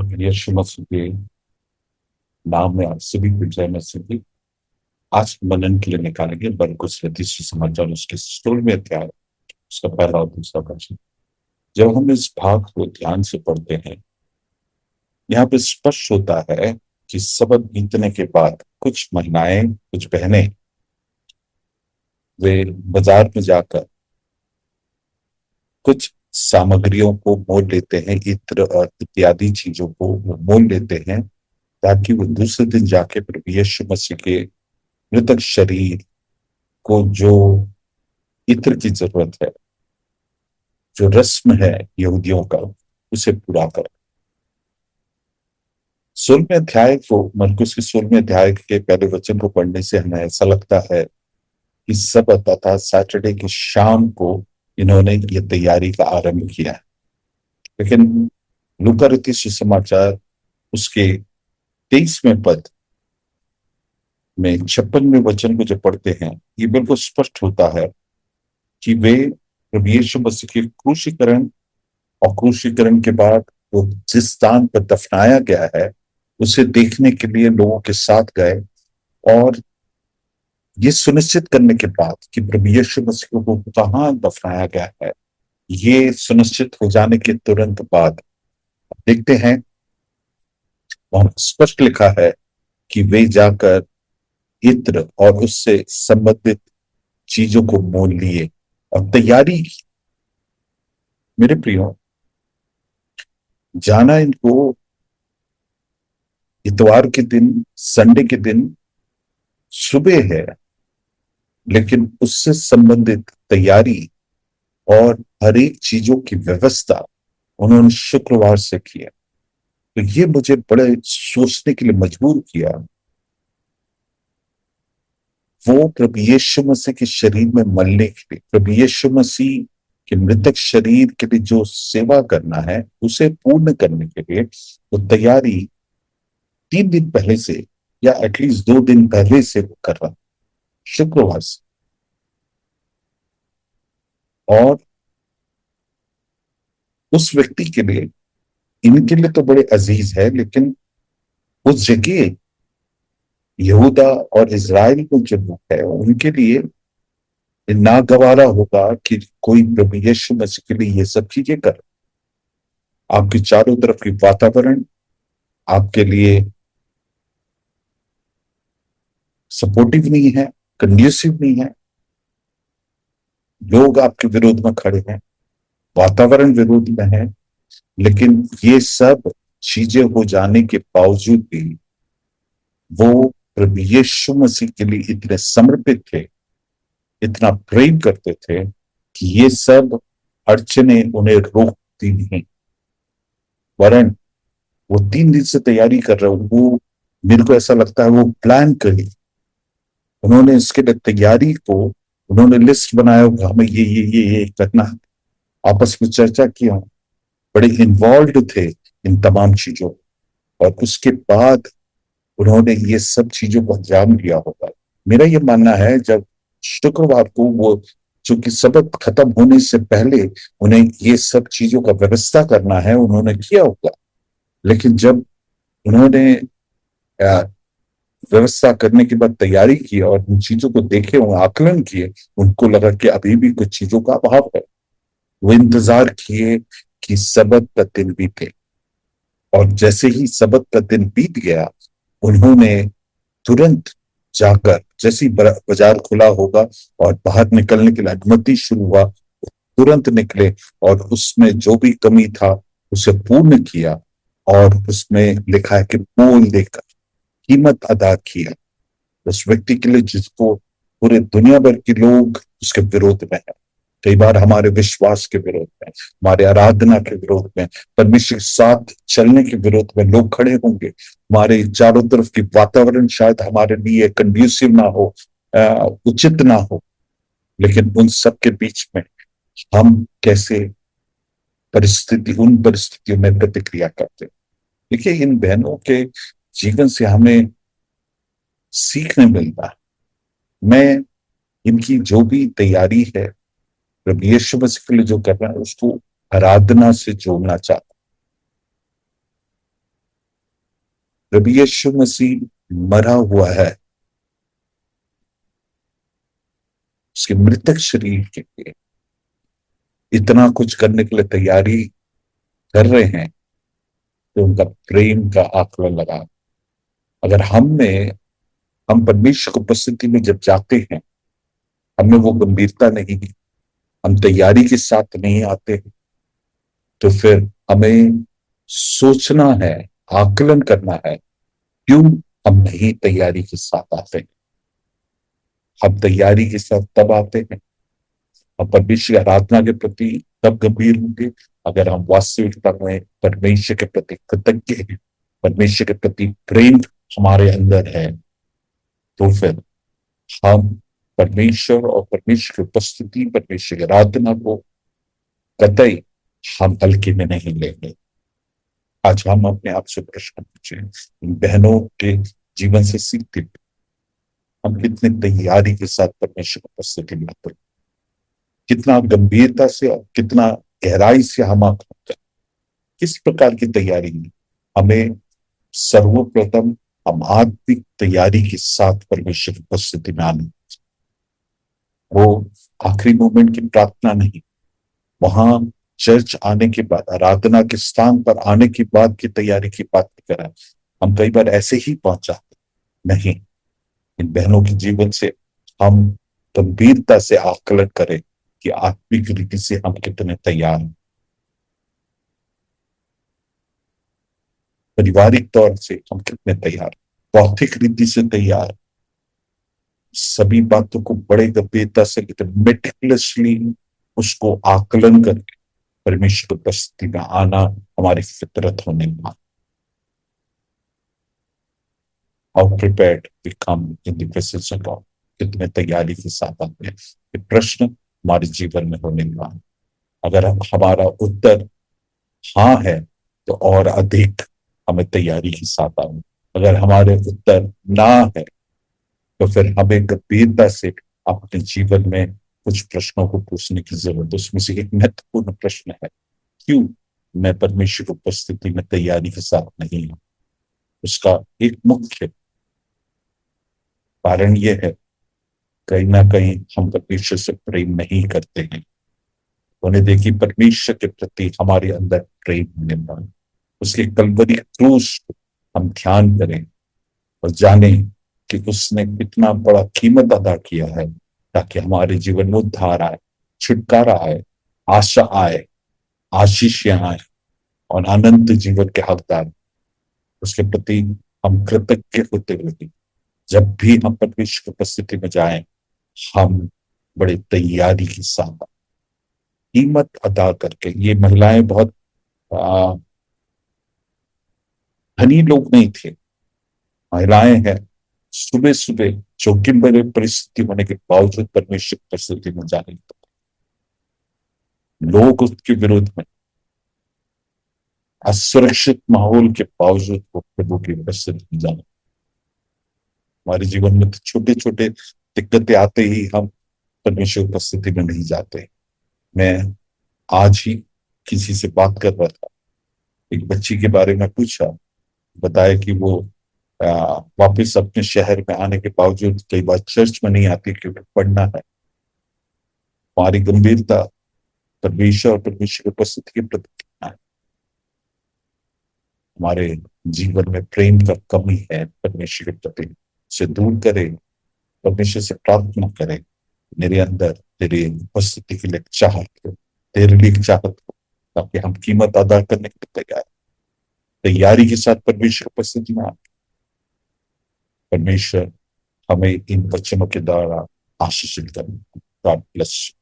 प्रभु यीशु मसीह के नाम में आप सभी को जय मसीह। आज मनन के लिए निकालेंगे मरकुस रचित सुसमाचार उसके 16वें अध्याय उसका पहला और दूसरा वचन। जब हम इस भाग को ध्यान से पढ़ते हैं, यहाँ पे स्पष्ट होता है कि सबत बीतने के बाद कुछ महिलाएं, कुछ बहनें, वे बाजार में जाकर कुछ सामग्रियों को मोल लेते हैं, इत्र और इत्यादि चीजों को वो मोल लेते हैं, ताकि वो दूसरे दिन जाके प्रभु यीशु मसीह के मृतक शरीर को, जो इत्र की जरूरत है, जो रस्म है यहूदियों का, उसे पूरा कर। 16वें अध्याय को, मरकुस के 16वें अध्याय के पहले वचन को पढ़ने से हमें ऐसा लगता है कि सबत तथा सैटरडे की शाम को इन्होंने ये तैयारी का आरंभ किया है। लेकिन लूका रचित सुसमाचार उसके 23वें पद में 56वें वचन को जब पढ़ते हैं, ये बिल्कुल स्पष्ट होता है कि वे प्रभु यीशु मसीह के क्रूसीकरण और क्रूसीकरण के बाद वो जिस स्थान पर दफनाया गया है उसे देखने के लिए लोगों के साथ गए, और ये सुनिश्चित करने के बाद कि प्रभु यीशु मसीह को कहाँ दफनाया गया है, ये सुनिश्चित हो जाने के तुरंत बाद देखते हैं वहां स्पष्ट लिखा है कि वे जाकर इत्र और उससे संबंधित चीजों को मोल लिए और तैयारी की। मेरे प्रियो, जाना इनको इतवार के दिन, संडे के दिन सुबह है, लेकिन उससे संबंधित तैयारी और हर एक चीजों की व्यवस्था उन्होंने शुक्रवार से किया। तो ये मुझे बड़े सोचने के लिए मजबूर किया। वो प्रभु यीशु मसीह के शरीर में मलने के लिए, प्रभु यीशु मसीह के मृतक शरीर के लिए जो सेवा करना है उसे पूर्ण करने के लिए वो तैयारी 3 दिन पहले से या एटलीस्ट 2 दिन पहले से वो कर रहा, शुक्रवार से। और उस व्यक्ति के लिए, इनके लिए तो बड़े अजीज है, लेकिन उस जगह यहूदा और इजराइल में जो लोग है उनके लिए नागवारा होगा कि कोई प्रभु यीशु मसीह के लिए ये सब चीजें कर। आपके चारों तरफ की वातावरण आपके लिए सपोर्टिव नहीं है, कंड्यूसिव नहीं है, लोग आपके विरोध में खड़े हैं, वातावरण विरोध में है। लेकिन ये सब चीजें हो जाने के बावजूद भी वो प्रभु यीशु मसीह के लिए इतने समर्पित थे, इतना प्रेम करते थे कि ये सब अड़चने उन्हें रोकती नहीं। वरन वो 3 दिन से तैयारी कर रहे हो, वो मेरे को ऐसा लगता है वो प्लान करी, उन्होंने इसके लिए तैयारी को, उन्होंने लिस्ट बनाया होगा, हमें ये करना है, आपस में चर्चा किया, बड़े इन्वॉल्व थे इन तमाम चीजों, और उसके बाद उन्होंने ये सब चीजों को अंजाम दिया होगा। मेरा ये मानना है जब शुक्रवार को वो, चूंकि सबक खत्म होने से पहले उन्हें ये सब चीजों का व्यवस्था करना है, उन्होंने किया होगा। लेकिन जब उन्होंने व्यवस्था करने के बाद तैयारी की और उन चीजों को देखे और आकलन किए, उनको लगा कि अभी भी कुछ चीजों का अभाव है। वो इंतजार किए कि सबत का दिन बीते, और जैसे ही सबत का दिन बीत गया उन्होंने तुरंत जाकर, जैसे ही बाजार खुला होगा और बाहर निकलने के लिए अनुमति शुरू हुआ, तुरंत निकले और उसमें जो भी कमी था उसे पूर्ण किया। और उसमें लिखा है कि मोल देकर कीमत अदा किया उस व्यक्ति के लिए जिसको पूरे दुनिया भर के लोग उसके विरोध में है। कई बार हमारे विश्वास के विरोध में, हमारे आराधना के विरोध में, परमेश्वर के साथ चलने के विरोध में लोग खड़े होंगे। हमारे चारों तरफ की वातावरण शायद हमारे लिए कंड्यूसिव ना हो, उचित ना हो, लेकिन उन सब के बीच में हम कैसे उन परिस्थितियों में प्रतिक्रिया करते हैं। देखिए, इन बहनों के जीवन से हमें सीखने मिलता है। मैं इनकी जो भी तैयारी है प्रभु यीशु मसीह के लिए जो कर रहा है उसको आराधना से जोड़ना चाहता प्रभु यीशु मसीह मरा हुआ है, उसके मृतक शरीर के लिए इतना कुछ करने के लिए तैयारी कर रहे हैं, तो उनका प्रेम का आकलन लगा। अगर हम परमेश्वर की उपस्थिति में जब जाते हैं, हमें वो गंभीरता नहीं है, हम तैयारी के साथ नहीं आते हैं, तो फिर हमें सोचना है, आकलन करना है, क्यों हम नहीं तैयारी के साथ आते हैं। हम तैयारी के साथ तब आते हैं, हम परमेश्वर की आराधना के प्रति तब गंभीर होंगे, अगर हम वास्तविकता में परमेश्वर के प्रति कृतज्ञ हैं, परमेश्वर के प्रति प्रेम हमारे अंदर है, तो फिर हम परमेश्वर और परमेश्वर की उपस्थिति, परमेश्वर की आराधना को कतई हम हल्के में नहीं लेंगे। आज हम अपने आप से प्रश्न पूछें, इन बहनों के जीवन से सीखते हम कितनी तैयारी के साथ परमेश्वर की उपस्थिति में आते हैं, कितना गंभीरता से और कितना गहराई से हम आते हैं, किस प्रकार की तैयारी है। हमें सर्वप्रथम हम आत्मिक तैयारी के साथ परमेश्वर की उपस्थिति में आने, वो आखिरी मोमेंट की प्रार्थना नहीं, वहां चर्च आने के बाद, आराधना के स्थान पर आने के बाद की तैयारी की बात नहीं कर रहा। हम कई बार ऐसे ही पहुंच जाते नहीं। इन बहनों के जीवन से हम गंभीरता से आकलन करें कि आत्मिक रीति से हम कितने तैयार हैं, पारिवारिक तौर से हम कितने तैयार, भौतिक रीति से तैयार, सभी बातों को बड़े गंभीरता से मेटिकुलसली उसको आकलन करके परमेश्वर की उपस्थिति में आना हमारी फितरत होने का। How prepared we come in the presence of God, कितने तैयारी के साथ आते हैं, ये प्रश्न हमारे जीवन में होने का। अगर हमारा उत्तर हाँ है, तो और अधिक हमें तैयारी के साथ आए। अगर हमारे उत्तर ना है, तो फिर हमें गंभीरता से अपने जीवन में कुछ प्रश्नों को पूछने की जरूरत है। उसमें से एक महत्वपूर्ण प्रश्न है, क्यों मैं परमेश्वर की उपस्थिति में तैयारी के साथ नहीं हूं। उसका एक मुख्य कारण यह है, कहीं ना कहीं हम परमेश्वर से प्रेम नहीं करते हैं। उन्हें देखिए, परमेश्वर के प्रति हमारे अंदर प्रेम होने पाए, उसके कलवरी क्रूस को हम ध्यान करें और जाने कि उसने कितना बड़ा कीमत अदा किया है, ताकि हमारे जीवन में उद्धार आए, छुटकारा आए, आशा आए, आशीषें आए और अनंत जीवन के हकदार। उसके प्रति हम कृतज्ञ होते हुए जब भी हम परमेश्वर की उपस्थिति में जाएं, हम बड़े तैयारी के साथ कीमत अदा करके। ये महिलाएं बहुत धनी लोग नहीं थे, महिलाएं हैं सुबह सुबह जोखिम भरे परिस्थिति होने के बावजूद परमेश्वर की परिस्थिति में जाने लोग उसके विरोध में, असुरक्षित माहौल के बावजूद वो प्रभु की उपस्थिति में जाने। हमारे जीवन में तो छोटे छोटे दिक्कतें आते ही हम परमेश्वर की उपस्थिति में नहीं जाते। मैं आज ही किसी से बात कर रहा था, एक बच्ची के बारे में पूछा, बताया कि वो वापस अपने शहर में आने के बावजूद कई बार चर्च में नहीं आती क्योंकि पढ़ना है। हमारी गंभीरता परमेश्वर और परमेश्वर की उपस्थिति के प्रति कितना है। हमारे जीवन में प्रेम का कमी है परमेश्वर के प्रति, से दूर करें, परमेश्वर से प्रार्थना करें, मेरे अंदर तेरी उपस्थिति के लिए चाहत हो, तेरे लिए चाहत हो, ताकि हम कीमत अदा करने के लिए तैयार, तैयारी के साथ परमेश्वर की उपस्थिति में। परमेश्वर हमें इन वचनों के द्वारा आशीषित करें। God bless.